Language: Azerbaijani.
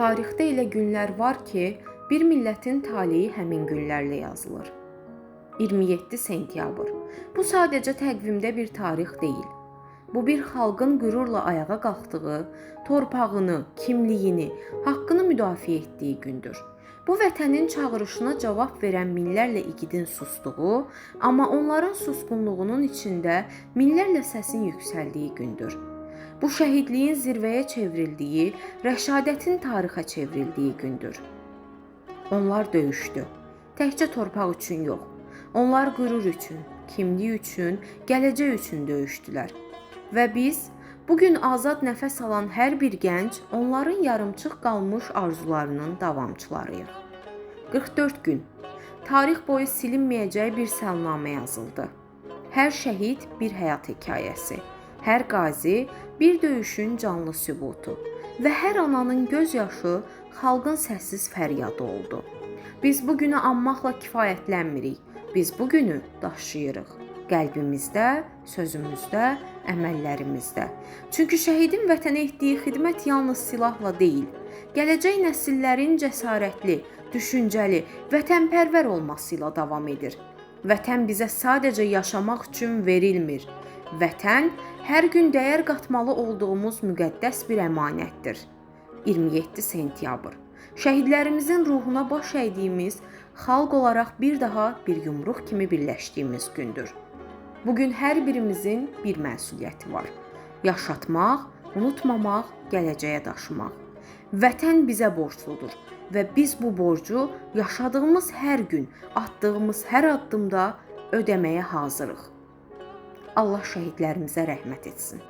Tarixdə elə günlər var ki, bir millətin taleyi həmin günlərlə yazılır. 27 sentyabr. Bu sadəcə təqvimdə bir tarix deyil. Bu bir xalqın qürurla ayağa qalxdığı, torpağını, kimliyini, haqqını müdafiə etdiyi gündür. Bu vətənin çağırışına cavab verən minlərlə igidin susduğu, amma onların susqunluğunun içində minlərlə səsin yüksəldiyi gündür. Bu şəhidliyin zirvəyə çevrildiyi, rəşadətin tarixə çevrildiyi gündür. Onlar döyüşdü. Təkcə torpaq üçün yox. Onlar qürur üçün, kimlik üçün, gələcək üçün döyüşdülər. Və biz bugün azad nəfəs alan hər bir gənc onların yarımçıq qalmış arzularının davamçılarıyıq. 44 gün. Tarix boyu silinməyəcək bir səlnamə yazıldı. Hər şəhid bir həyat hekayəsi. Hər qazi bir döyüşün canlı sübutu və hər ananın göz yaşı xalqın səssiz fəryadı oldu. Biz bu günü anmaqla kifayətlənmirik. Biz bu günü daşıyırıq. Qəlbimizdə, sözümüzdə, əməllərimizdə. Çünki şəhidin vətənə etdiyi xidmət yalnız silahla deyil, gələcək nəsillərin cəsarətli, düşüncəli, vətənpərvər olması ilə davam edir. Vətən bizə sadəcə yaşamaq üçün verilmir. Vətən hər gün dəyər qatmalı olduğumuz müqəddəs bir əmanətdir. 27 sentyabr. Şəhidlərimizin ruhuna baş əydiyimiz, xalq olaraq bir daha bir yumruq kimi birləşdiyimiz gündür. Bugün hər birimizin bir məsuliyyəti var. Yaşatmaq, unutmamaq, gələcəyə daşımaq. Vətən bizə borcludur və biz bu borcu yaşadığımız hər gün, atdığımız hər addımda ödəməyə hazırıq. Allah şəhidlərimizə rəhmət etsin.